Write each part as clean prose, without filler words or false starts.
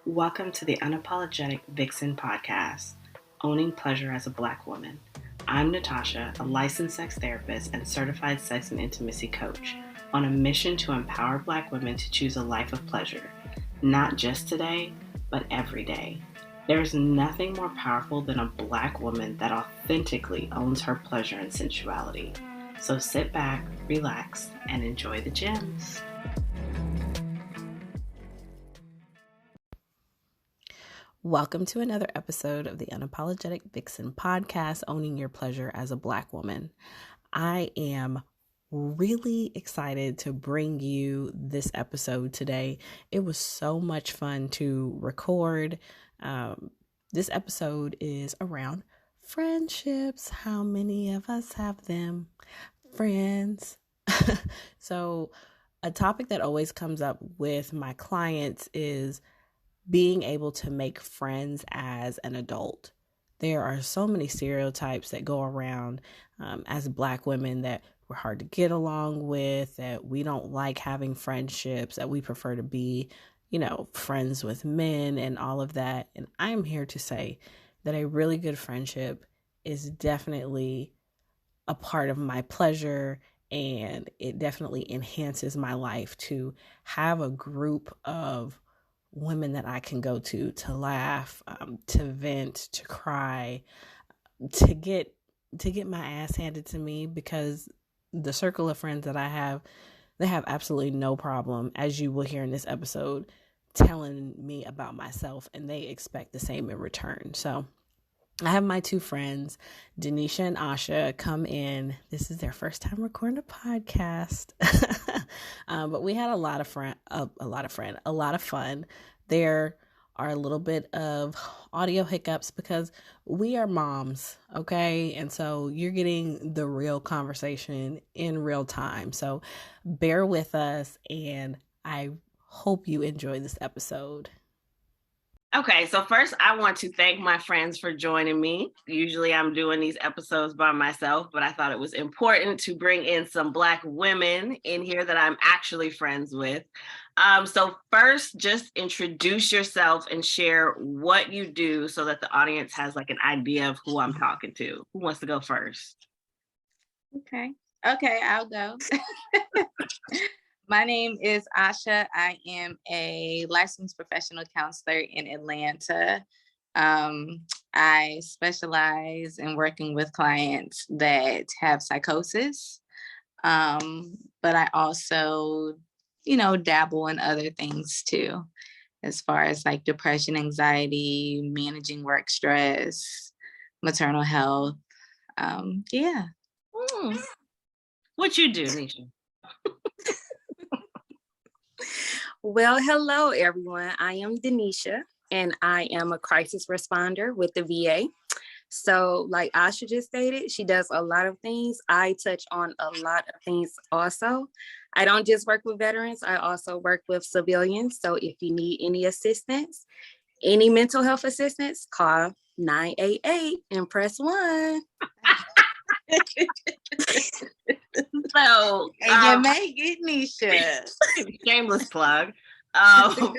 Welcome to the Unapologetic Vixen podcast, Owning Pleasure as a Black Woman. I'm Natasha, a licensed sex therapist and certified sex and intimacy coach, on a mission to empower Black women to choose a life of pleasure, not just today, but every day. There is nothing more powerful than a Black woman that authentically owns her pleasure and sensuality. So sit back, relax, and enjoy the gems. Welcome to another episode of the Unapologetic Vixen podcast, Owning Your Pleasure as a Black Woman. I am really excited to bring you this episode today. It was so much fun to record. This episode is around friendships. How many of us have them? Friends. So a topic that always comes up with my clients is being able to make friends as an adult. There are so many stereotypes that go around as Black women that we're hard to get along with, that we don't like having friendships, that we prefer to be, friends with men and all of that. And I'm here to say that a really good friendship is definitely a part of my pleasure, and it definitely enhances my life to have a group of women that I can go to laugh, to vent, to cry, to get my ass handed to me, because the circle of friends that I have, they have absolutely no problem, as you will hear in this episode, telling me about myself, and they expect the same in return. So I have my two friends, Denisha and Aysha, come in. This is their first time recording a podcast, but we had a lot of fun. There are a little bit of audio hiccups because we are moms, okay? And so you're getting the real conversation in real time. So bear with us, and I hope you enjoy this episode. Okay, so first I want to thank my friends for joining me. Usually I'm doing these episodes by myself, but I thought it was important to bring in some Black women in here that I'm actually friends with. So first, just introduce yourself and share what you do so that the audience has like an idea of who I'm talking to. Who wants to go first? Okay, I'll go. My name is Aysha. I am a licensed professional counselor in Atlanta. I specialize in working with clients that have psychosis, but I also, dabble in other things too, as far as like depression, anxiety, managing work stress, maternal health. Yeah. What you do, Nisha? Well, hello, everyone. I am Denisha, and I am a crisis responder with the VA. So like Aysha just stated, she does a lot of things. I touch on a lot of things also. I don't just work with veterans. I also work with civilians. So if you need any assistance, any mental health assistance, call 988 and press 1. So, you make it, Nisha. Shameless plug. So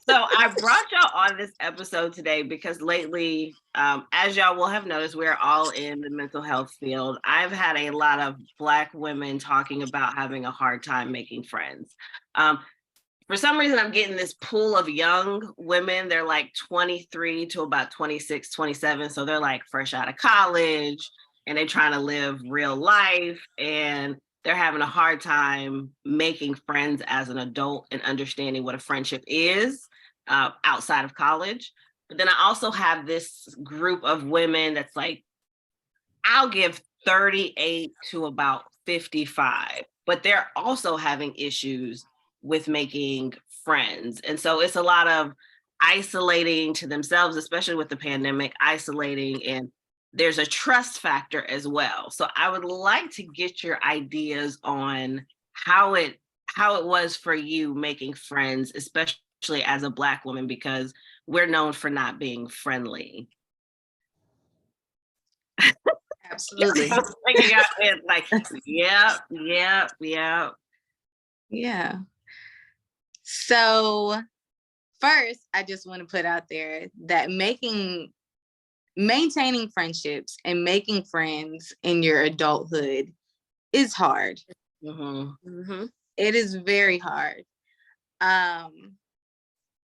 I brought y'all on this episode today because lately, as y'all will have noticed, we're all in the mental health field. I've had a lot of Black women talking about having a hard time making friends. For some reason, I'm getting this pool of young women. They're like 23 to about 26, 27. So they're like fresh out of college, and they're trying to live real life, and they're having a hard time making friends as an adult and understanding what a friendship is outside of college. But then I also have this group of women that's like, I'll give 38 to about 55, but they're also having issues with making friends. And so it's a lot of isolating to themselves, especially with the pandemic, isolating, and there's a trust factor as well. So I would like to get your ideas on how it was for you making friends, especially as a Black woman, because we're known for not being friendly. Absolutely. I was thinking out it like, yeah. Yeah. So first, I just want to put out there that maintaining friendships and making friends in your adulthood is hard. It is very hard.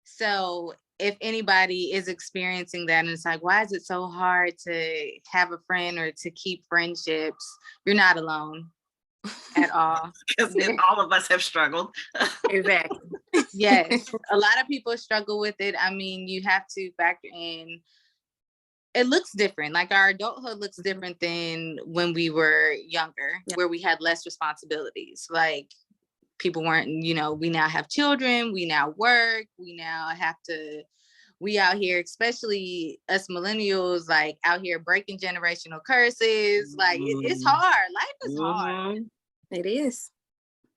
So if anybody is experiencing that and it's like, why is it so hard to have a friend or to keep friendships? You're not alone at all. Because all of us have struggled. Exactly. Yes. A lot of people struggle with it. I mean, you have to factor in, it looks different. Like our adulthood looks different than when we were younger, where we had less responsibilities. Like people weren't, we now have children, we now work, we out here, especially us millennials, like out here breaking generational curses. Like it's hard. Life is hard. It is.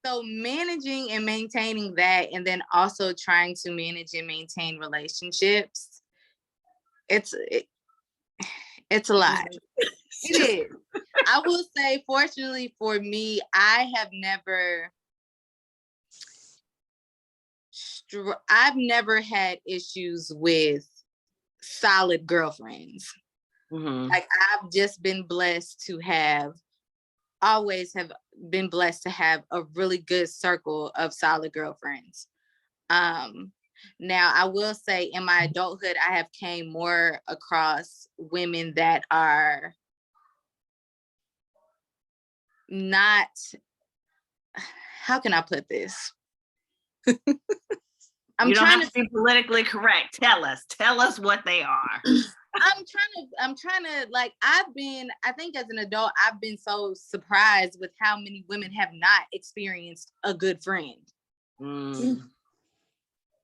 So managing and maintaining that, and then also trying to manage and maintain relationships, it's a lot. It is. I will say, fortunately for me, I've never had issues with solid girlfriends. Like I've just been blessed to always have been blessed to have a really good circle of solid girlfriends. Now I will say in my adulthood, I have came more across women that are not, how can I put this? You don't have to be politically correct. Tell us what they are. I'm trying to like, I think as an adult, I've been so surprised with how many women have not experienced a good friend.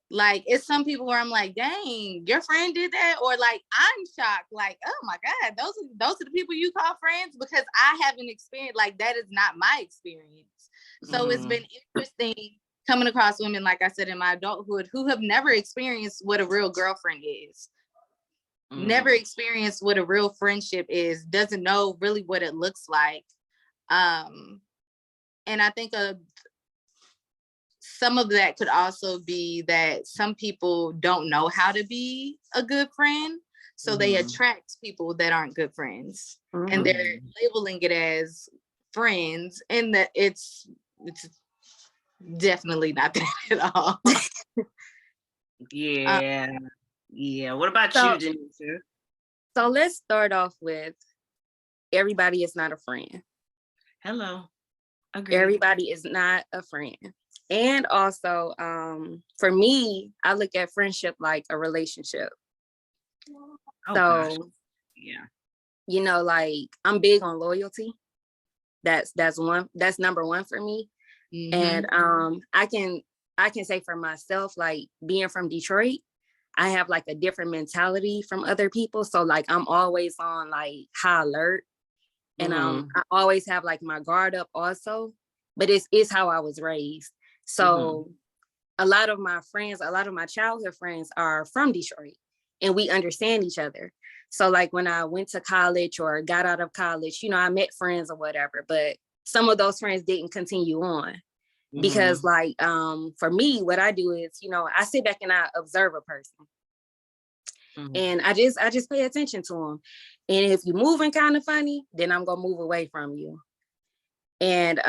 Like it's some people where I'm like, dang, your friend did that? Or like, I'm shocked. Like, oh my God, those are the people you call friends? Because I haven't experienced, like, that is not my experience. So it's been interesting coming across women, like I said, in my adulthood who have never experienced what a real girlfriend is. Never experienced what a real friendship is, doesn't know really what it looks like. And I think some of that could also be that some people don't know how to be a good friend. So they attract people that aren't good friends. And they're labeling it as friends, and that it's definitely not that at all. Yeah. What about you, Denisha? So let's start off with everybody is not a friend. Hello. Agreed. Everybody is not a friend. And also, for me, I look at friendship like a relationship. Gosh. Yeah. Like I'm big on loyalty. That's number one for me. And I can say for myself, like being from Detroit, I have like a different mentality from other people. So like I'm always on like high alert. And I always have like my guard up also. But it's how I was raised. So a lot of my childhood friends are from Detroit, and we understand each other. So like when I went to college or got out of college, I met friends or whatever, but some of those friends didn't continue on. Because like, for me, what I do is, I sit back and I observe a person. And I just pay attention to them. And if you're moving kind of funny, then I'm going to move away from you. And,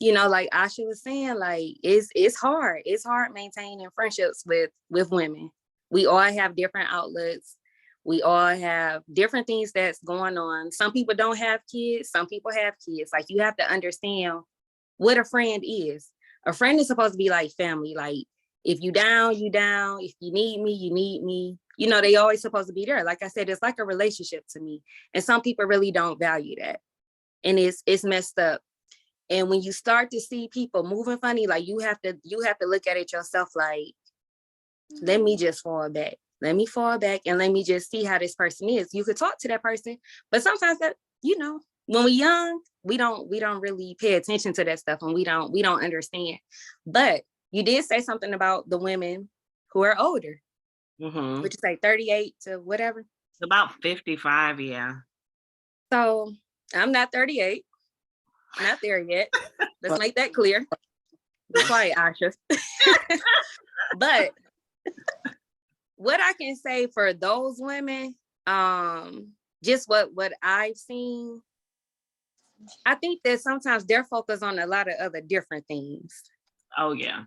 like Aysha was saying, like, it's hard. It's hard maintaining friendships with women. We all have different outlets. We all have different things that's going on. Some people don't have kids. Some people have kids. Like, you have to understand what a friend is. A friend is supposed to be like family. Like, if you down, you down. If you need me, you need me. They always supposed to be there. Like I said, it's like a relationship to me. And some people really don't value that. And it's messed up. And when you start to see people moving funny, like you have to look at it yourself like, let me just fall back. Let me fall back and let me just see how this person is. You could talk to that person, but sometimes that, when we're young, we don't really pay attention to that stuff, and we don't understand. But you did say something about the women who are older. Would you say 38 to whatever? It's about 55, yeah. So I'm not 38. Not there yet. Let's make that clear. Be quiet, Aysha. But What I can say for those women, just what I've seen, I think that sometimes they're focused on a lot of other different things. Oh yeah.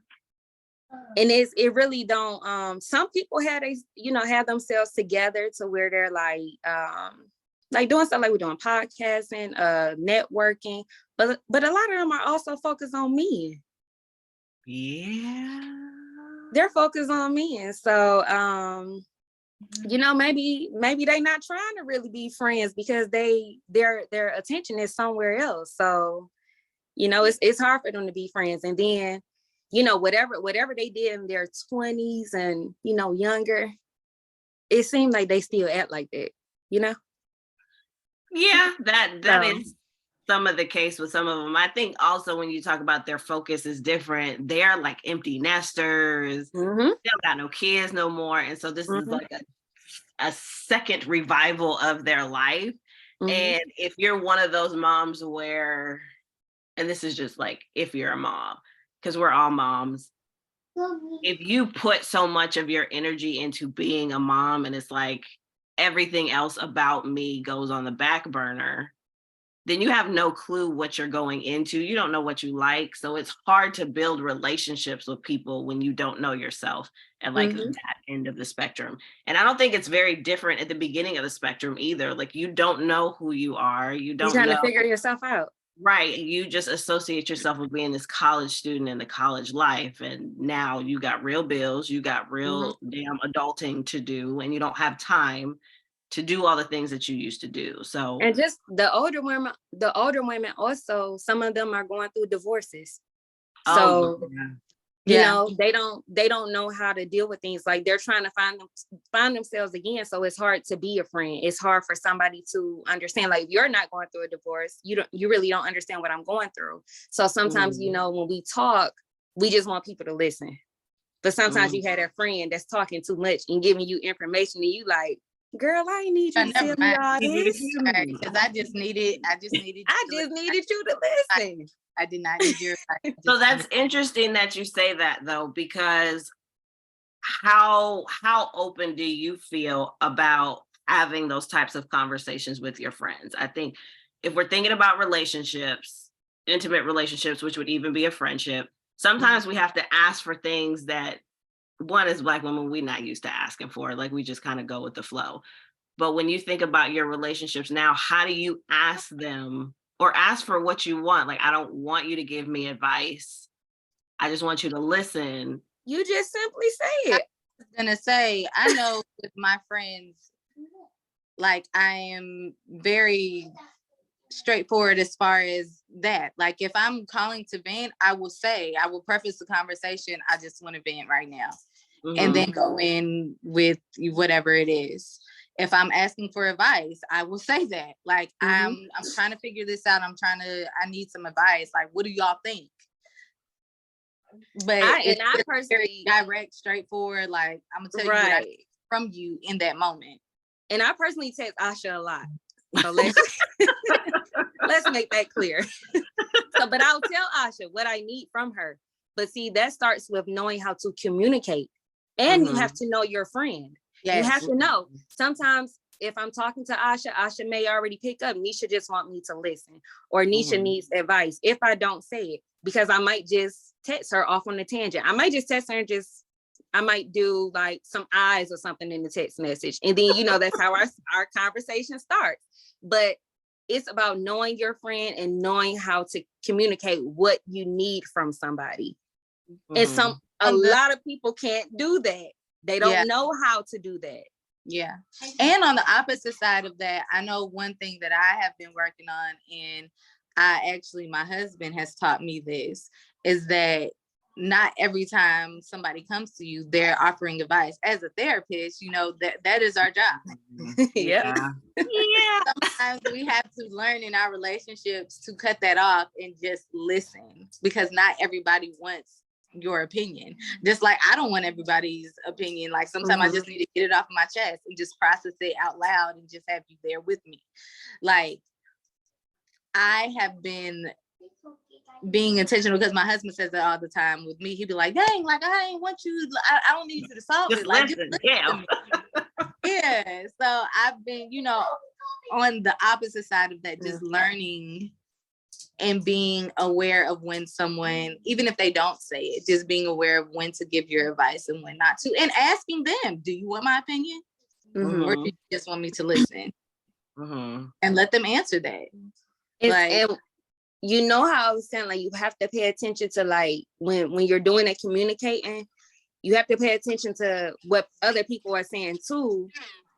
And it really don't, some people have themselves together to where they're like doing stuff like we're doing podcasting, networking, but a lot of them are also focused on men. Yeah. They're focused on men. So maybe they not trying to really be friends because their attention is somewhere else. So, it's hard for them to be friends. And then, whatever they did in their 20s and, younger, it seemed like they still act like that, Yeah, that is some of the case with some of them. I think also when you talk about their focus is different, they're like empty nesters. Mm-hmm. They don't got no kids no more. And so this is like a second revival of their life. Mm-hmm. And if you're one of those moms where, and this is just like, if you're a mom, because we're all moms, if you put so much of your energy into being a mom and it's like everything else about me goes on the back burner, then you have no clue what you're going into. You don't know what you like. So it's hard to build relationships with people when you don't know yourself at like that end of the spectrum. And I don't think it's very different at the beginning of the spectrum either. Like you don't know who you are. You're trying to figure yourself out. Right. You just associate yourself with being this college student in the college life. And now you got real bills, you got real damn adulting to do, and you don't have time to do all the things that you used to do. So, and just the older women also, some of them are going through divorces. So, they don't know how to deal with things. Like they're trying to find themselves again. So it's hard to be a friend. It's hard for somebody to understand. Like if you're not going through a divorce, you really don't understand what I'm going through. So sometimes, when we talk, we just want people to listen. But sometimes you have that friend that's talking too much and giving you information and you like, girl, I ain't need you to tell me all this. Because I just needed you to listen. I did not need your advice. So that's interesting that you say that though, because how open do you feel about having those types of conversations with your friends? I think if we're thinking about relationships, intimate relationships, which would even be a friendship, sometimes we have to ask for things that, one, as Black women, we're not used to asking for. Like we just kind of go with the flow. But when you think about your relationships now, how do you ask them or ask for what you want? Like, I don't want you to give me advice. I just want you to listen. You just simply say it. I was gonna say, I know with my friends, like I am very straightforward as far as that. Like if I'm calling to vent, I will preface the conversation, I just want to vent right now. And then go in with whatever it is. If I'm asking for advice, I will say that. Like I'm trying to figure this out. I need some advice. Like, what do y'all think? But I personally very direct, straightforward. Like I'm gonna tell you what I need from you in that moment. And I personally text Aysha a lot. So let's make that clear. But I'll tell Aysha what I need from her. But see, that starts with knowing how to communicate. And you have to know your friend. Yes. You have to know. Sometimes if I'm talking to Aysha may already pick up. Nisha just want me to listen. Or Nisha needs advice if I don't say it. Because I might just text her off on a tangent. I might just text her and I might do like some eyes or something in the text message. And then, that's how our conversation starts. But it's about knowing your friend and knowing how to communicate what you need from somebody. And a lot of people can't do that. They don't know how to do that. Yeah. And on the opposite side of that, I know one thing that I have been working on, and my husband has taught me this, is that not every time somebody comes to you, they're offering advice. As a therapist, that is our job. Yeah. Sometimes we have to learn in our relationships to cut that off and just listen, because not everybody wants your opinion. Just like I don't want everybody's opinion. Like sometimes I just need to get it off my chest and just process it out loud and just have you there with me. Like I have been being intentional, because my husband says that all the time with me. He'd be like, dang, like I ain't want you, I don't need you to solve Just it. Like, listen. just Yeah. yeah. So I've been, on the opposite side of that, just learning and being aware of when someone, even if they don't say it, just being aware of when to give your advice and when not to, and asking them, do you want my opinion? Or do you just want me to listen? And let them answer that. And you know how I was saying, like, you have to pay attention to, like, when you're doing it, communicating, you have to pay attention to what other people are saying too,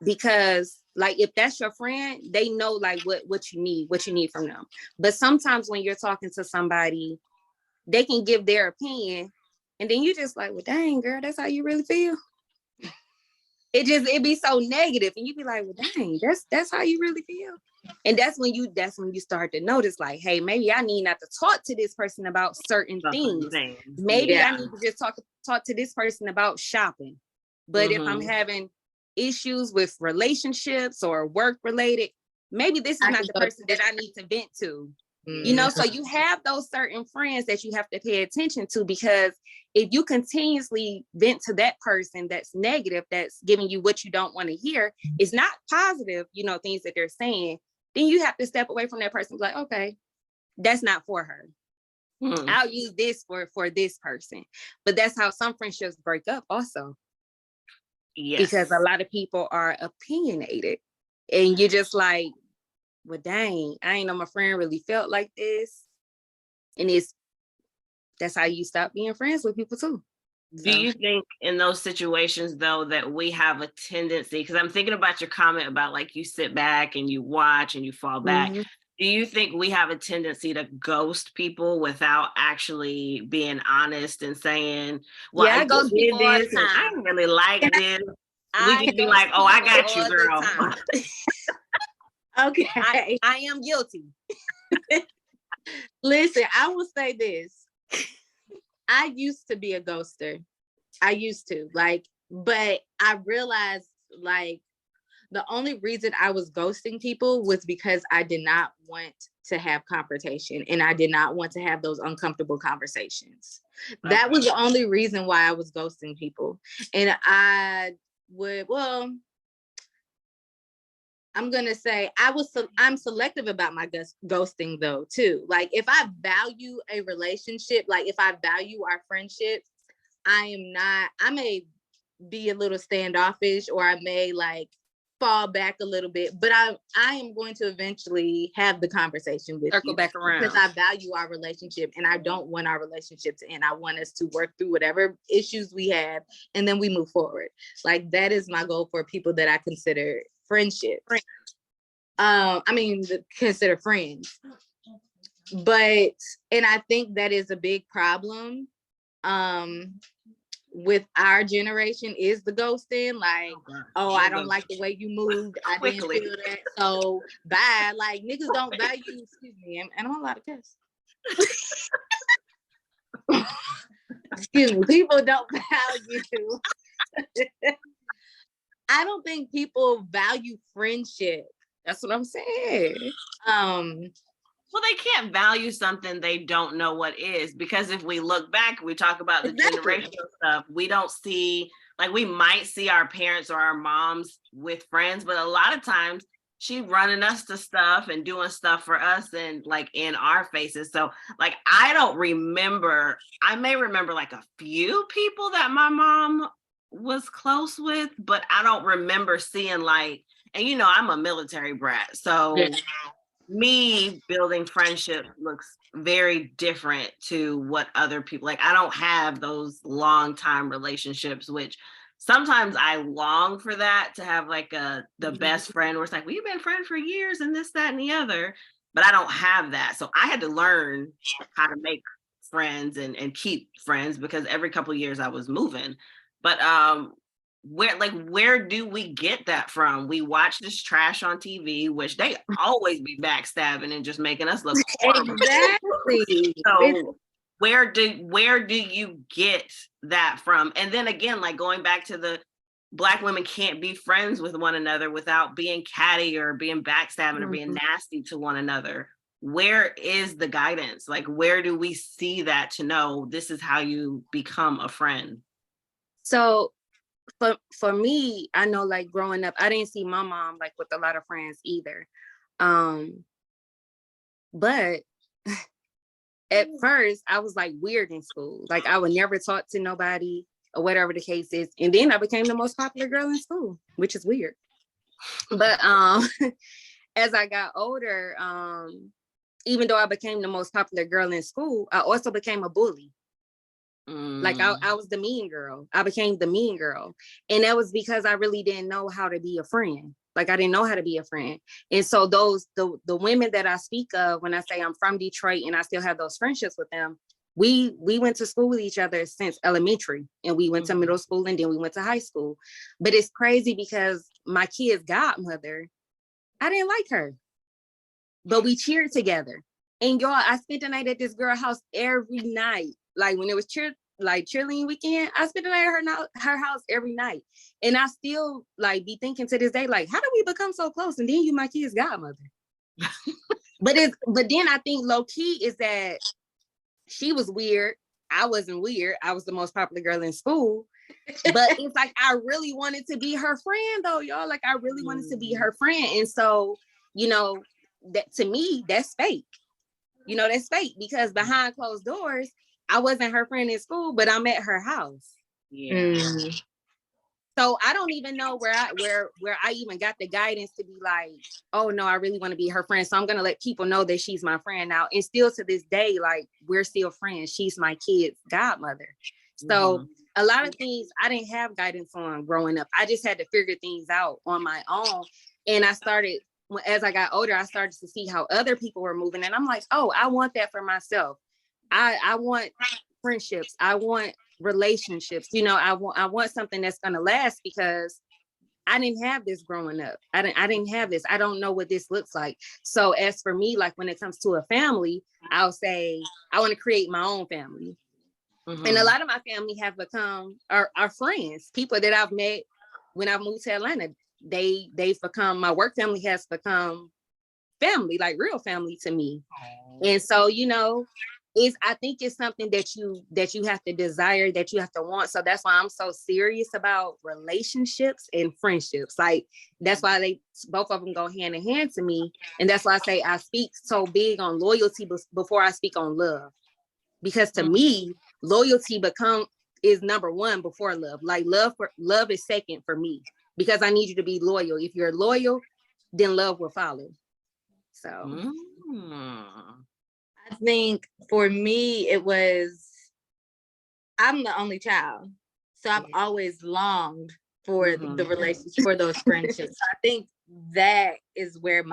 because, like, if that's your friend, they know, like, what you need from them. But sometimes when you're talking to somebody, they can give their opinion, and then you just like, well, dang, girl, that's how you really feel. It be so negative, and you be like, well, dang, that's how you really feel. And that's when you start to notice, like, hey, maybe I need not to talk to this person about certain things. Maybe I need to just talk to this person about shopping. But if I'm having issues with relationships or work related, maybe this is not the person that I need to vent to. So you have those certain friends that you have to pay attention to, because if you continuously vent to that person that's negative, that's giving you what you don't want to hear, it's not positive, things that they're saying, then you have to step away from that person. Like, okay, that's not for her. I'll use this for this person. But that's how some friendships break up also. Yes. Because a lot of people are opinionated, and you're just like, well, dang, I ain't know my friend really felt like this. And that's how you stop being friends with people too. Do you think in those situations, though, that we have a tendency, because I'm thinking about your comment about, like, you sit back and you watch and you fall back. Do you think we have a tendency to ghost people without actually being honest and saying, well, I ghost did this and I didn't really like this? We can be like, oh, I got you, girl. Okay. I am guilty. Listen, I will say this. I used to be a ghoster. I used to, but I realized, like, the only reason I was ghosting people was because I did not want to have confrontation, and I did not want to have those uncomfortable conversations. Okay. That was the only reason why I was ghosting people. And I'm going to say I'm selective about my ghosting though, too. Like, if I value a relationship, like if I value our friendship, I may be a little standoffish, or I may fall back a little bit, but I am going to eventually have the conversation with you back around, because I value our relationship, and I don't want our relationship to end. I want us to work through whatever issues we have, and then we move forward. Like, that is my goal for people that I consider friendship. Consider friends. But, and I think that is a big problem with our generation, is the ghosting. Like, I don't like the way you moved. I didn't feel that. So bye. Like, niggas don't value, excuse me, and I'm allowed to cuss. Excuse me, people don't value. I don't think people value friendship. That's what I'm saying. Well, they can't value something they don't know what is, because if we look back, we talk about the generational stuff, we don't see, like, we might see our parents or our moms with friends, but a lot of times she running us to stuff and doing stuff for us and, like, in our faces. So, like, I may remember like a few people that my mom was close with, but I don't remember seeing, like, and I'm a military brat, so me building friendship looks very different to what other people, like, I don't have those long time relationships, which sometimes I long for that, to have like the best friend where it's like, well, you've been friends for years and this, that, and the other, but I don't have that. So I had to learn how to make friends and keep friends, because every couple of years I was moving. But where do we get that from? We watch this trash on TV, which they always be backstabbing and just making us look horrible. Exactly. So where do you get that from? And then again, like, going back to the Black women can't be friends with one another without being catty or being backstabbing or being nasty to one another. where is the guidance? Like, where do we see that to know this is how you become a friend? So for me, I know like growing up, I didn't see my mom like with a lot of friends either. But at first I was like weird in school. Like I would never talk to nobody or whatever the case is. And then I became the most popular girl in school, which is weird. But as I got older, even though I became the most popular girl in school, I also became a bully. Like I was the mean girl. I became the mean girl. And that was because I really didn't know how to be a friend. Like I didn't know how to be a friend. And so the women that I speak of when I say I'm from Detroit and I still have those friendships with them, we went to school with each other since elementary, and we went to middle school, and then we went to high school. But it's crazy because my kid's godmother, I didn't like her, but we cheered together. And y'all, I spent the night at this girl house every night. Like when it was cheerleading weekend, I spent the night at her house every night. And I still like be thinking to this day, like, how did we become so close? And then you my kid's godmother. But then I think low key is that she was weird. I wasn't weird. I was the most popular girl in school. But it's like I really wanted to be her friend though, y'all. Like I really wanted to be her friend. And so, that to me, that's fake. That's fake because behind closed doors, I wasn't her friend in school, but I'm at her house. Yeah. So I don't even know where I even got the guidance to be like, oh no, I really want to be her friend. So I'm gonna let people know that she's my friend now. And still to this day, like we're still friends. She's my kid's godmother. So a lot of things I didn't have guidance on growing up. I just had to figure things out on my own. And as I got older, I started to see how other people were moving. And I'm like, oh, I want that for myself. I want friendships. I want relationships. I want something that's going to last because I didn't have this growing up. I didn't have this. I don't know what this looks like. So as for me, like when it comes to a family, I'll say I want to create my own family. And a lot of my family have become our friends, people that I've met when I moved to Atlanta. They've become, my work family has become family, like real family to me. And so, I think it's something that you have to desire, that you have to want. So that's why I'm so serious about relationships and friendships. Like that's why both of them go hand in hand to me. And that's why I say I speak so big on loyalty before I speak on love. Because to me, loyalty is number one before love. Like love is second for me, because I need you to be loyal. If you're loyal, then love will follow. So I think for me, I'm the only child. So I've always longed for the relationship, for those friendships. I think that is where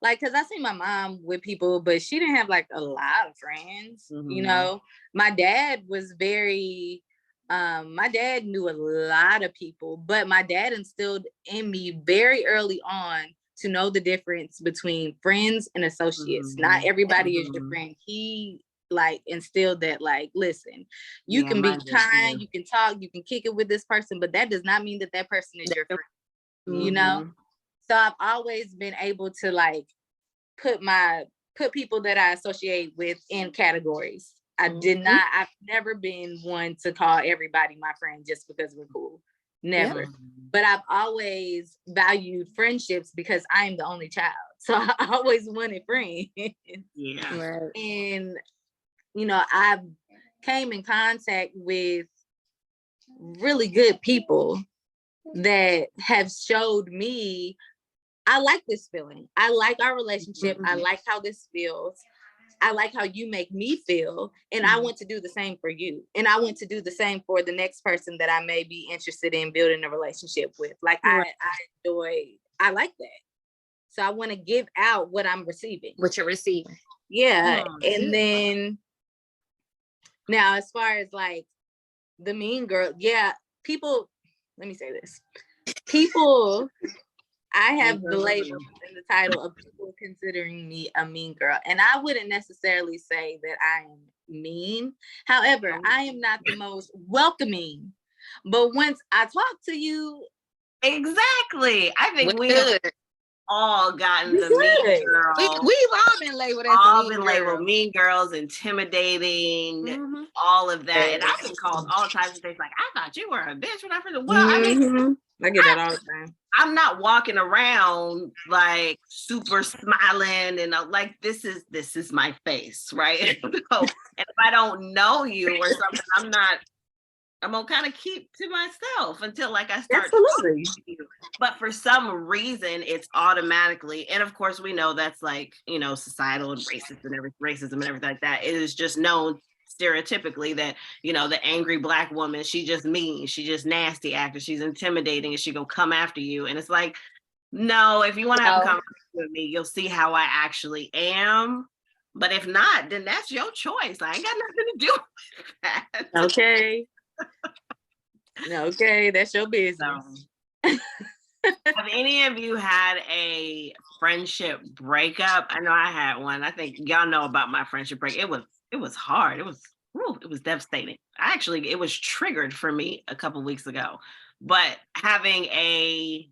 because I see my mom with people, but she didn't have like a lot of friends. My dad was my dad knew a lot of people, but my dad instilled in me very early on to know the difference between friends and associates. Not everybody is your friend. He instilled that, listen, you can be kind, you can talk, you can kick it with this person, but that does not mean that person is your friend, So I've always been able to put people that I associate with in categories. I've never been one to call everybody my friend just because we're cool. Never. But I've always valued friendships because I'm the only child. So I always wanted friends. And, I've came in contact with really good people that have showed me, I like this feeling. I like our relationship. I like how this feels. I like how you make me feel. And I want to do the same for you. And I want to do the same for the next person that I may be interested in building a relationship with. Like I like that. So I want to give out what I'm receiving. What you're receiving. Yeah. And then now as far as the mean girl, people, let me say this. People, I have the label and the title of people considering me a mean girl. And I wouldn't necessarily say that I am mean. However, I am not the most welcoming. But once I talk to you. Exactly. I think all gotten We the mean good. girl. We've all been labeled as all the mean been labeled girl. mean girls, intimidating, Mm-hmm. all of that. And I've been called all types of things. Like, I thought you were a bitch when I first. Well, I mean, I get that all the time. I'm not walking around like super smiling and like this is my face, right? So, and if I don't know you or something, I'm gonna kind of keep to myself until like I start Absolutely. talking to you. But for some reason, it's automatically, and of course we know that's like, you know, societal and racism and everything like that. It is just known stereotypically that, you know, the angry Black woman, she just mean, she just nasty actor, she's intimidating, and she gonna come after you. And it's like, no, if you want to have a conversation with me, you'll see how I actually am. But if not, then that's your choice. I ain't got nothing to do with that. Okay. Okay, that's your business. Have any of you had a friendship breakup? I know I had one. I think y'all know about my friendship break. It was hard. It was devastating. It was triggered for me a couple weeks ago. But having a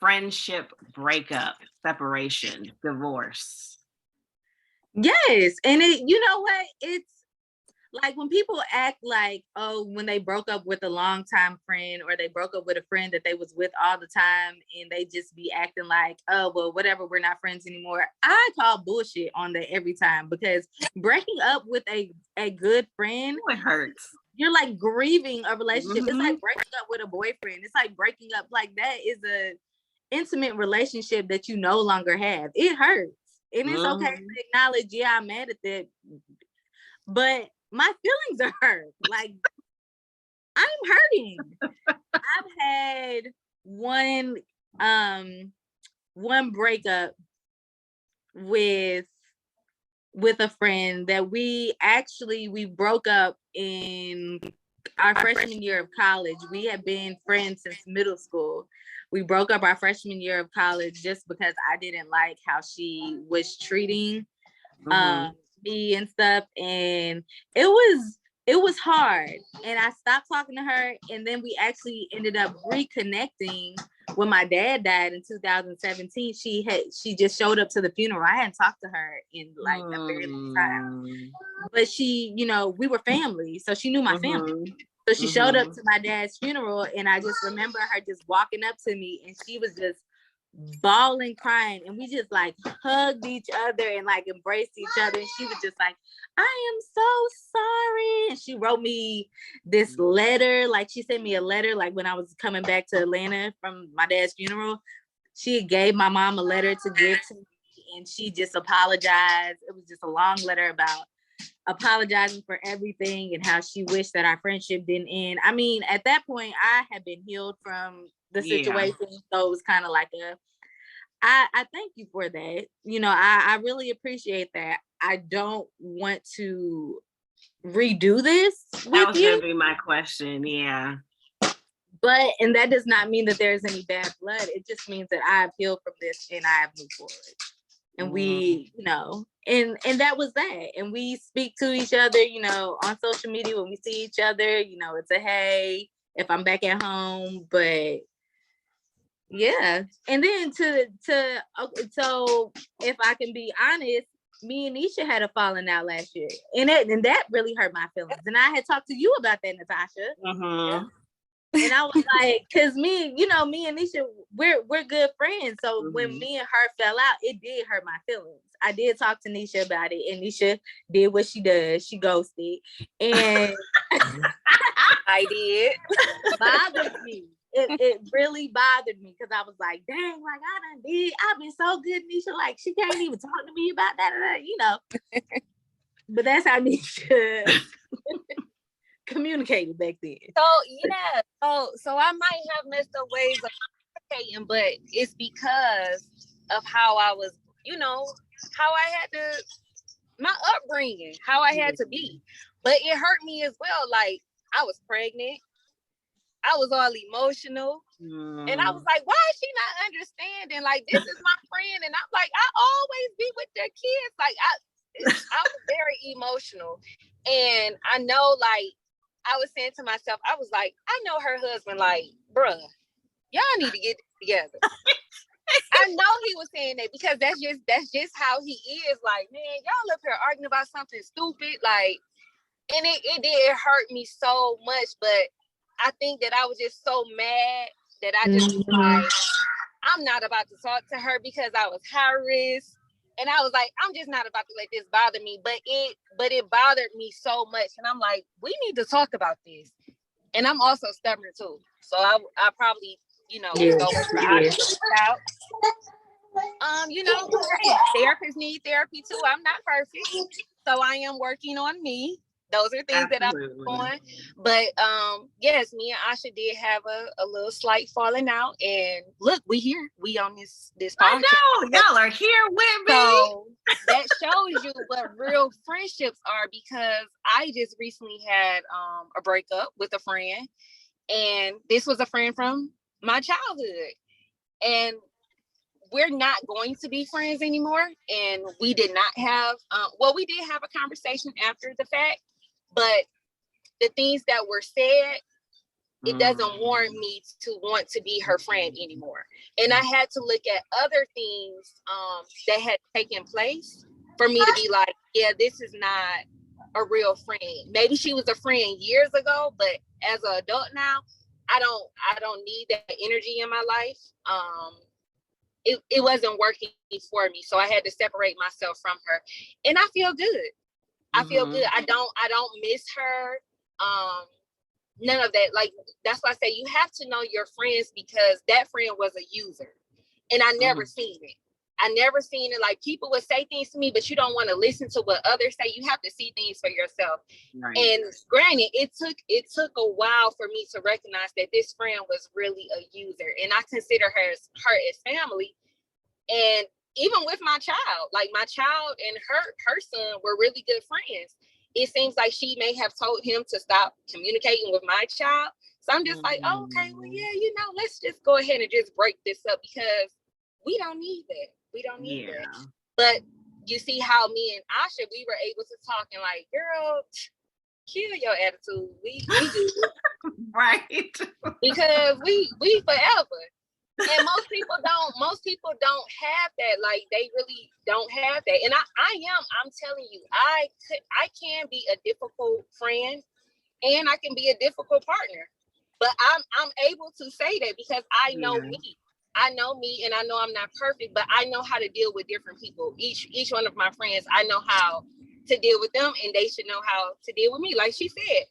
friendship breakup, separation, divorce. Yes, and you know what? It's like when people act like, oh, when they broke up with a longtime friend or they broke up with a friend that they was with all the time and they just be acting like, oh, well, whatever, we're not friends anymore. I call bullshit on that every time, because breaking up with a good friend, it hurts. You're like grieving a relationship. It's like breaking up with a boyfriend. It's like breaking up, like that is a intimate relationship that you no longer have. It hurts. And it's okay to acknowledge, yeah, I'm mad at that, but my feelings are hurt. Like, I'm hurting. I've had one breakup with a friend that we broke up in our freshman year of college. We had been friends since middle school. We broke up our freshman year of college just because I didn't like how she was treating me and stuff, and it was hard, and I stopped talking to her, and then we actually ended up reconnecting when my dad died in 2017. She just showed up to the funeral. I hadn't talked to her in like a very long time, but she, you know, we were family, so she knew my family. So she showed up to my dad's funeral, and I just remember her just walking up to me, and she was just bawling, crying, and we just like hugged each other and like embraced each other, and she was just like, I am so sorry. And she wrote me this letter, like she sent me a letter, like when I was coming back to Atlanta from my dad's funeral, she gave my mom a letter to give to me, and she just apologized. It was just a long letter about apologizing for everything and how she wished that our friendship didn't end. I mean, at that point I had been healed from the situation, so it was kind of like I thank you for that. You know, I really appreciate that. I don't want to redo this with you. That was gonna be my question. Yeah. But, and that does not mean that there's any bad blood. It just means that I've healed from this and I've moved forward. And we, you know, and that was that. And we speak to each other, you know, on social media when we see each other, you know, it's a hey, if I'm back at home, but yeah. And then so if I can be honest, me and Nisha had a falling out last year, and that really hurt my feelings. And I had talked to you about that, Natasha. And I was like, cause me and Nisha, we're good friends. So when me and her fell out, it did hurt my feelings. I did talk to Nisha about it, and Nisha did what she does. She ghosted, and I did. Bothered me. It really bothered me, because I was like, dang, like I've been so good, Nisha. Like, she can't even talk to me about that, you know. But that's how Nisha communicated back then. So yeah, so I might have messed up ways of communicating, but it's because of how I was, you know, how I had to, my upbringing, how I had to be. But it hurt me as well. Like, I was pregnant. I was all emotional. And I was like, why is she not understanding? Like, this is my friend. And I'm like, I always be with their kids. Like, I was very emotional. And I know, like, I was saying to myself, I was like, I know her husband, like, bruh, y'all need to get together. I know he was saying that because that's just how he is. Like, man, y'all up here arguing about something stupid, like, and it did hurt me so much. But I think that I was just so mad that I just was like, I'm not about to talk to her because I was high risk. And I was like, I'm just not about to let this bother me. But it bothered me so much. And I'm like, we need to talk about this. And I'm also stubborn too. So I probably, go with the out. Therapists need therapy too. I'm not perfect. So I am working on me. Those are things that I'm doing. But yes, me and Aysha did have a little slight falling out. And look, we here. We on this podcast. I know. Y'all are here with me. So that shows you what real friendships are, because I just recently had a breakup with a friend. And this was a friend from my childhood. And we're not going to be friends anymore. And we did not have, we did have a conversation after the fact, but the things that were said, it doesn't warrant me to want to be her friend anymore. And I had to look at other things that had taken place for me to be like, yeah, this is not a real friend. Maybe she was a friend years ago, but as an adult now, I don't need that energy in my life. It wasn't working for me. So I had to separate myself from her. And I feel good. I feel good. I don't miss her. None of that. Like, that's why I say you have to know your friends, because that friend was a user. And I never seen it. I never seen it. Like, people would say things to me, but you don't want to listen to what others say. You have to see things for yourself. Right. And granted, it took a while for me to recognize that this friend was really a user. And I consider her as family. And even with my child, like my child and her son were really good friends. It seems like she may have told him to stop communicating with my child. So I'm just like, oh, okay, well, yeah, let's just go ahead and just break this up, because we don't need that. We don't need that. But you see how me and Aysha, we were able to talk and like, girl, kill your attitude. We do. Right. Because we forever. And most people don't have that. Like, they really don't have that. And I'm telling you, I can be a difficult friend and I can be a difficult partner. But I'm able to say that because I know me. I know me, and I know I'm not perfect, but I know how to deal with different people. Each one of my friends, I know how to deal with them, and they should know how to deal with me. Like she said,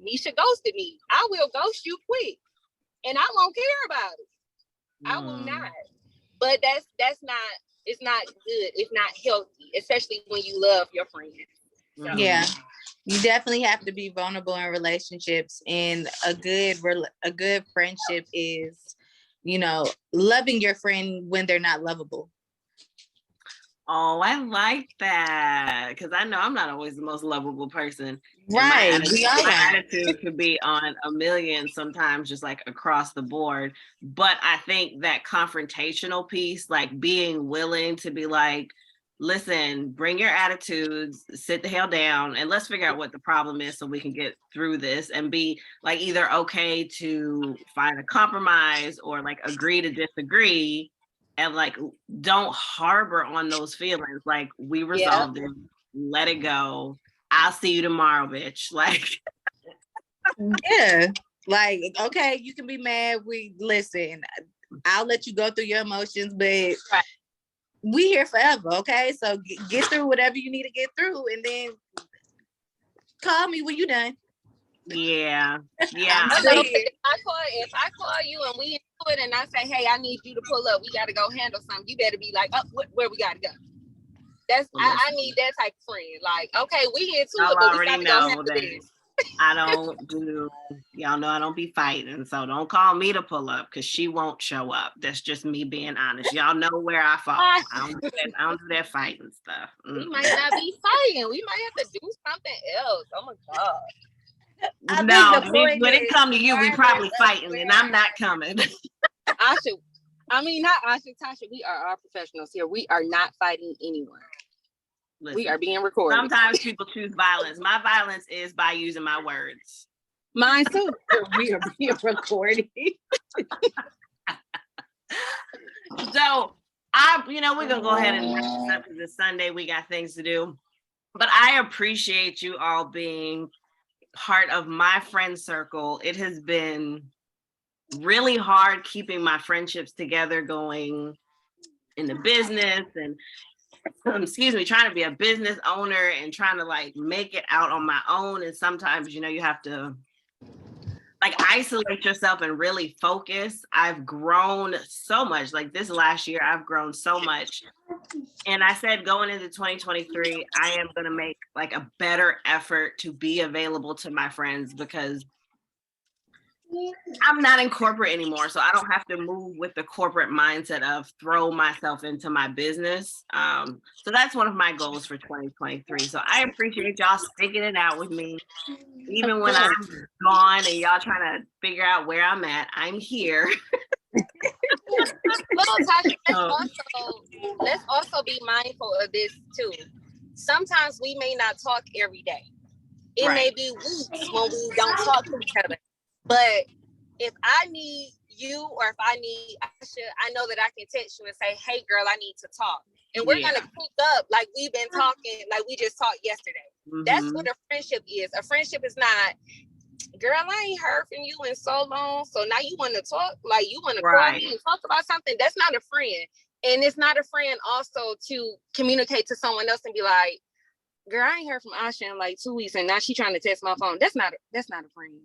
Nisha ghosted me. I will ghost you quick, and I won't care about it. I will not. But that's not. It's not good. It's not healthy, especially when you love your friends. So. Yeah, you definitely have to be vulnerable in relationships, and a good friendship is, loving your friend when they're not lovable. Oh, I like that, because I know I'm not always the most lovable person. Right. My attitude could be on a million sometimes, just like across the board. But I think that confrontational piece, like being willing to be like, listen, bring your attitudes, sit the hell down, and let's figure out what the problem is so we can get through this, and be like either okay to find a compromise or like agree to disagree. And like, don't harbor on those feelings. Like, we resolved it. Let it go. I'll see you tomorrow, bitch. Like, yeah. Like, okay, you can be mad. Listen, I'll let you go through your emotions, but we here forever, okay? So get through whatever you need to get through, and then call me when you're done. Yeah. If I call you and we into it and I say, hey, I need you to pull up, we got to go handle something, you better be like, oh, where we got to go. I need that type of friend. Like, okay, we into it, but we got to go handle this. Y'all know I don't be fighting, so don't call me to pull up, because she won't show up. That's just me being honest. Y'all know where I fall. I don't do that fighting stuff. We might not be fighting. We might have to do something else. Oh my God. When it comes to you, we probably fighting, and I'm not coming. Tasha, we are all professionals here. We are not fighting anyone. Listen, we are being recorded. Sometimes people choose violence. My violence is by using my words. Mine too. We are being recorded. So we're gonna go ahead and wrap this up because it's Sunday. We got things to do. But I appreciate you all being part of my friend circle. It has been really hard keeping my friendships together going in the business and trying to be a business owner and trying to like make it out on my own. And sometimes, you have to like isolate yourself and really focus. I've grown so much. Like this last year, I've grown so much. And I said going into 2023, I am going to make like a better effort to be available to my friends because I'm not in corporate anymore. So I don't have to move with the corporate mindset of throw myself into my business. So that's one of my goals for 2023. So I appreciate y'all sticking it out with me. Even when I'm gone and y'all trying to figure out where I'm at, I'm here. Well, Tasha, let's also be mindful of this too. Sometimes we may not talk every day. It may be weeks when we don't talk to each other. But if I need you or if I need Aisha, I know that I can text you and say, hey, girl, I need to talk. And we're going to pick up like we've been talking, like we just talked yesterday. Mm-hmm. That's what a friendship is. A friendship is not, girl, I ain't heard from you in so long. So now you want to talk, like you want to call me and talk about something. That's not a friend. And it's not a friend also to communicate to someone else and be like, girl, I ain't heard from Aisha in like 2 weeks and now she trying to text my phone. That's not a friend.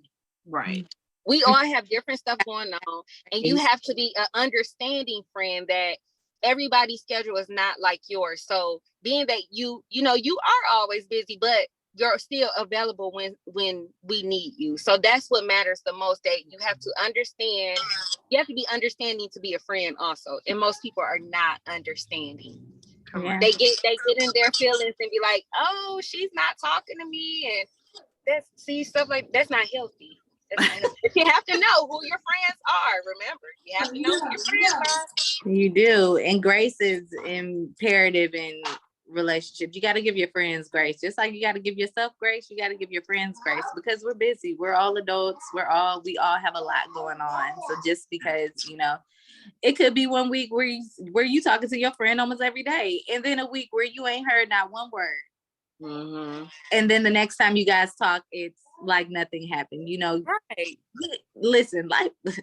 Right. We all have different stuff going on, and you have to be an understanding friend that everybody's schedule is not like yours. So being that you are always busy, but you're still available when we need you. So that's what matters the most, that you have to understand. You have to be understanding to be a friend also. And most people are not understanding. Yeah. They get in their feelings and be like, oh, she's not talking to me. And stuff like that's not healthy. But you have to know who your friends are. Remember, you have to know who your friends are. You do. And grace is imperative in relationships. You got to give your friends grace. Just like you got to give yourself grace, you got to give your friends grace, because we're busy. We're all adults. We all have a lot going on. So just because, it could be 1 week where you talking to your friend almost every day, and then a week where you ain't heard not one word. Mm-hmm. And then the next time you guys talk, it's like nothing happened. Right? Listen, life is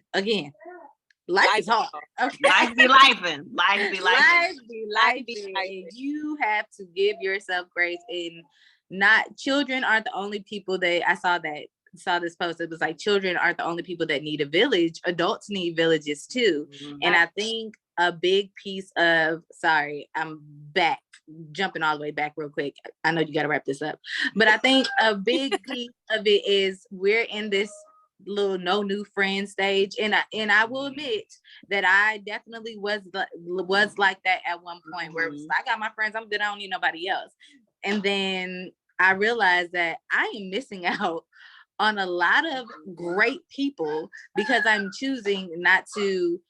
hard. Okay? Life be lifing. Life be lifing. You have to give yourself grace, and children aren't the only people that I saw this post. It was like, children aren't the only people that need a village. Adults need villages too. Mm-hmm. And I think a big piece of, sorry, I'm back, jumping all the way back real quick. I know you got to wrap this up, but I think a big piece of it is we're in this little no new friend stage. And I will admit that I definitely was like that at one point, where it was, I got my friends, I'm good, I don't need nobody else. And then I realized that I am missing out on a lot of great people because I'm choosing not to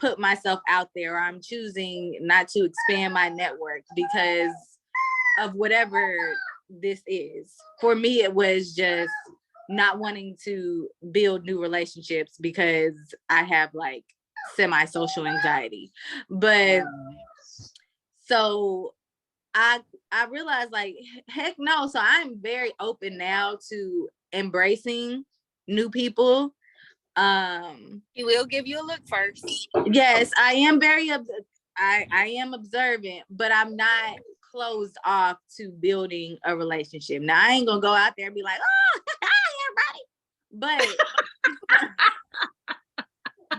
put myself out there. I'm choosing not to expand my network because of whatever this is. For me, it was just not wanting to build new relationships because I have like semi-social anxiety. But so I realized, like, heck no. So I'm very open now to embracing new people. He will give you a look first. Yes, I am I am observant, but I'm not closed off to building a relationship. Now I ain't gonna go out there and be like, oh, yeah, right.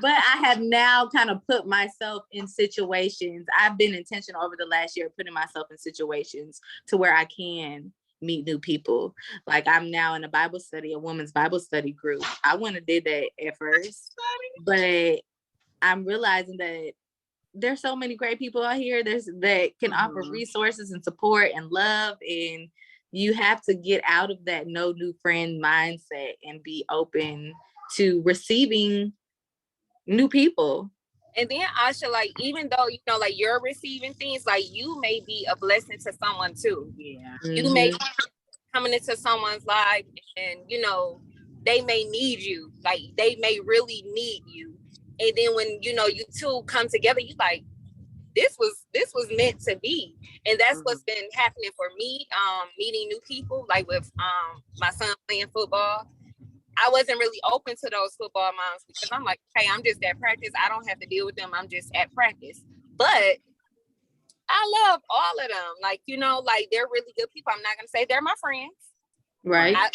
But I have now kind of put myself in situations. I've been intentional over the last year, putting myself in situations to where I can meet new people. Like, I'm now in a women's Bible study group. I wouldn't have did that at first, but I'm realizing that there's so many great people out here that can offer resources and support and love. And you have to get out of that no new friend mindset and be open to receiving new people. And then Aisha, like, even though, like, you're receiving things, like, you may be a blessing to someone too. Yeah. You may be coming into someone's life and, they may need you. Like, they may really need you. And then when, you know, you two come together, you like, this was meant to be. And that's what's been happening for me, meeting new people, like with my son playing football. I wasn't really open to those football moms because I'm like, hey, I'm just at practice. I don't have to deal with them. I'm just at practice. But I love all of them. Like, you know, like they're really good people. I'm not gonna say they're my friends. Right. I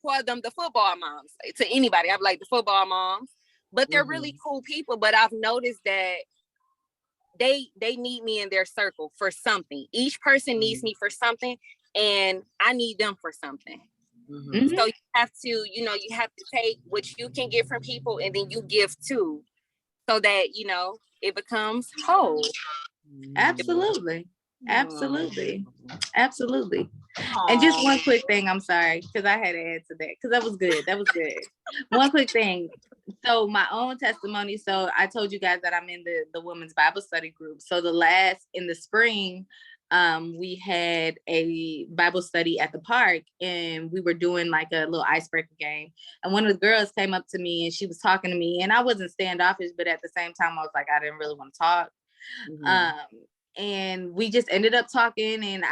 call them the football moms. To anybody, I'm like the football moms. But they're really cool people. But I've noticed that they need me in their circle for something. Each person needs me for something, and I need them for something. So you have to take what you can get from people, and then you give too, so that, you know, it becomes whole. Absolutely. And just one quick thing, I'm sorry, because I had to add to that, because that was good. One quick thing. So my own testimony. So I told you guys that I'm in the women's Bible study group. So in the spring, we had a Bible study at the park, and we were doing like a little icebreaker game. And one of the girls came up to me and she was talking to me, and I wasn't standoffish, but at the same time, I was like, I didn't really want to talk. And we just ended up talking, and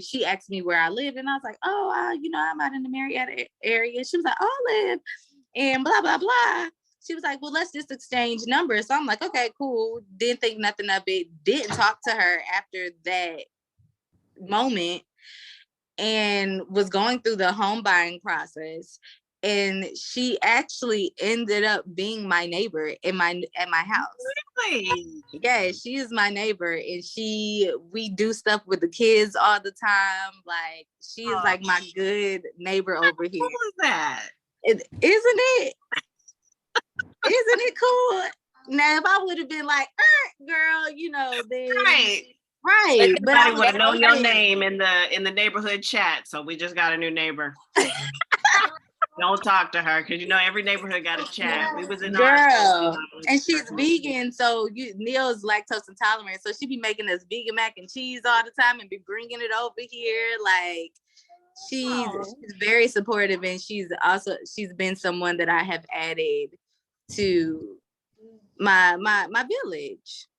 she asked me where I live, and I was like, oh, I'm out in the Marietta area. She was like, oh, I live and blah, blah, blah. She was like, well, let's just exchange numbers. So I'm like, okay, cool. Didn't think nothing of it. Didn't talk to her after that moment, and was going through the home buying process. And she actually ended up being my neighbor at my house. Really? Yeah, she is my neighbor, and we do stuff with the kids all the time. Like, she is like my good neighbor over here. What was that? Isn't it? Isn't it cool? Now, if I would have been like, girl, then right. But I would have known your name in the neighborhood chat. So we just got a new neighbor. Don't talk to her, because every neighborhood got a chat. We was in girl, and she's vegan, so Neil's lactose intolerant, so she be making us vegan mac and cheese all the time and be bringing it over here. Like, she's very supportive, and she's been someone that I have added to my village.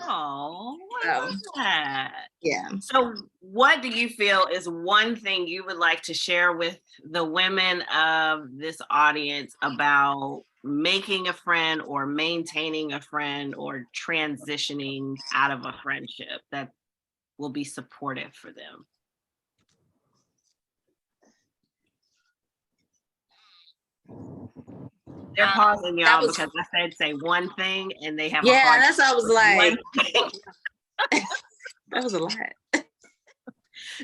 Oh, I love that. Yeah. So what do you feel is one thing you would like to share with the women of this audience about making a friend or maintaining a friend or transitioning out of a friendship that will be supportive for them? They're pausing, y'all, because I said say one thing, and they have a hard that's what I was like. That was a lot.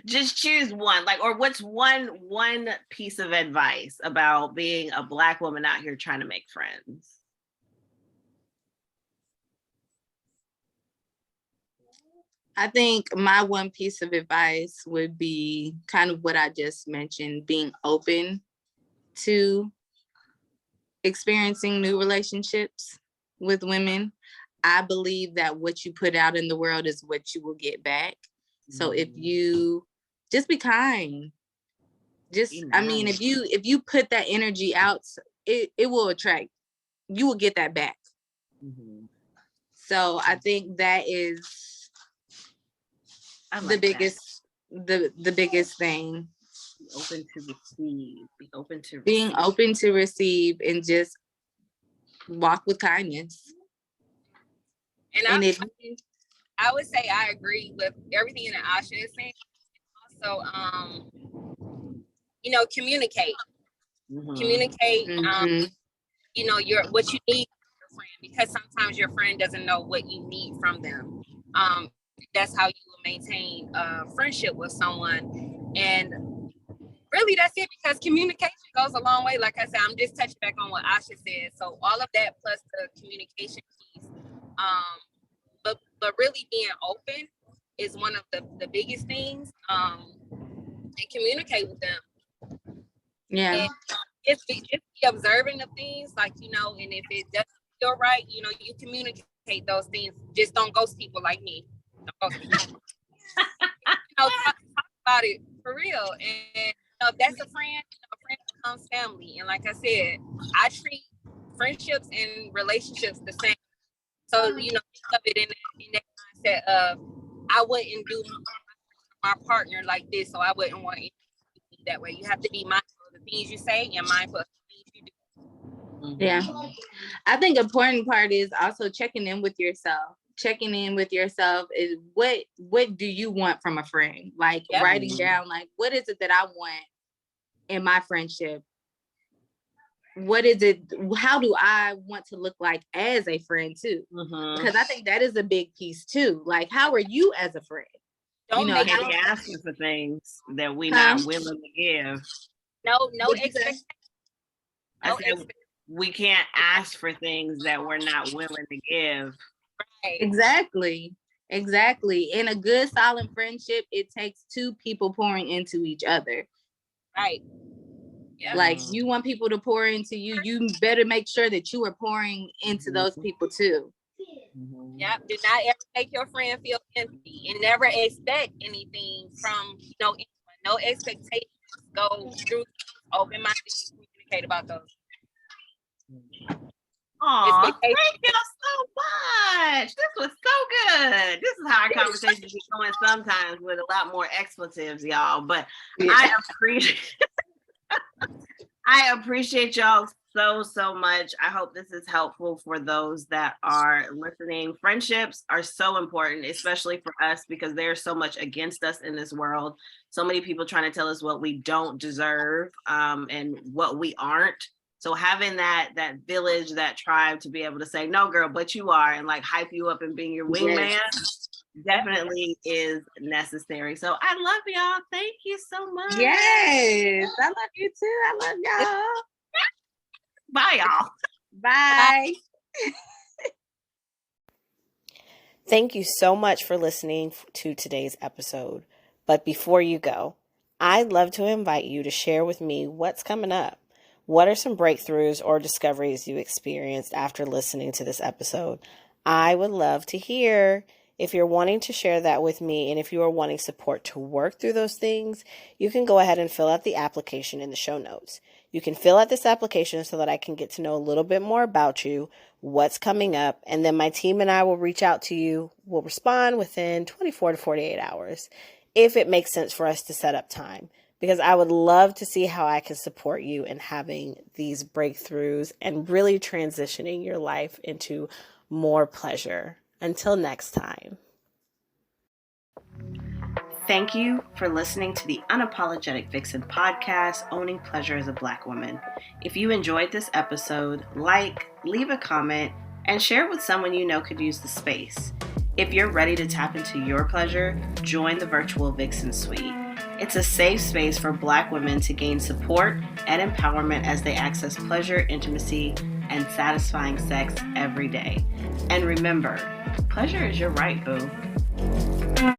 Just choose one, or what's one piece of advice about being a Black woman out here trying to make friends? I think my one piece of advice would be kind of what I just mentioned, being open to experiencing new relationships with women. I believe that what you put out in the world is what you will get back. So if you just be kind, if you put that energy out, it will attract, you will get that back. So I think that is the biggest thing. Being open to receive and just walk with kindness. And I would say I agree with everything that Aysha is saying. Also, communicate. Communicate. What you need from your friend, because sometimes your friend doesn't know what you need from them. That's how you will maintain a friendship with someone. And really, that's it, because communication goes a long way. Like I said, I'm just touching back on what Aysha said. So all of that plus the communication piece. But really being open is one of the biggest things. And communicate with them. Yeah. And just be observing of things, and if it doesn't feel right, you communicate those things. Just don't ghost people like me. Don't ghost people. Talk about it for real. And if that's a friend becomes family. And like I said, I treat friendships and relationships the same. So, you know, think of it in that mindset of, I wouldn't do my partner like this, so I wouldn't want it to be that way. You have to be mindful of the things you say and mindful of the things you do. Yeah. I think important part is also checking in with yourself. Checking in with yourself is what do you want from a friend? Like writing down, like, what is it that I want in my friendship? What is it? How do I want to look like as a friend too? Because I think that is a big piece too. Like, how are you as a friend? Don't make me asking for things that we're not willing to give. No expectation. We can't ask for things that we're not willing to give. Right. Exactly. In a good, solid friendship, it takes two people pouring into each other. Right. Yeah. Like, you want people to pour into you, you better make sure that you are pouring into those people too. Yep. Do not ever make your friend feel empty, and never expect anything from anyone. No expectations. Go through open minded and communicate about those. Oh, thank you so much. This was so good. This is how our conversations be going sometimes, with a lot more expletives, y'all. But I appreciate y'all so much. I hope this is helpful for those that are listening. Friendships are so important, especially for us, because there's so much against us in this world. So many people trying to tell us what we don't deserve, and what we aren't. So having that village, that tribe to be able to say, no, girl, but you are, and like hype you up and being your wingman, definitely is necessary. So I love y'all. Thank you so much. Yes, I love you too. I love y'all. Bye, y'all. Bye. Thank you so much for listening to today's episode. But before you go, I'd love to invite you to share with me what's coming up. What are some breakthroughs or discoveries you experienced after listening to this episode? I would love to hear. If you're wanting to share that with me, and if you are wanting support to work through those things, you can go ahead and fill out the application in the show notes. You can fill out this application so that I can get to know a little bit more about you, what's coming up, and then my team and I will reach out to you. We'll respond within 24 to 48 hours if it makes sense for us to set up time, because I would love to see how I can support you in having these breakthroughs and really transitioning your life into more pleasure. Until next time. Thank you for listening to the Unapologetic Vixen podcast, Owning Pleasure as a Black Woman. If you enjoyed this episode, leave a comment, and share with someone you know could use the space. If you're ready to tap into your pleasure, join the virtual Vixen Suite. It's a safe space for Black women to gain support and empowerment as they access pleasure, intimacy, and satisfying sex every day. And remember, pleasure is your right, boo.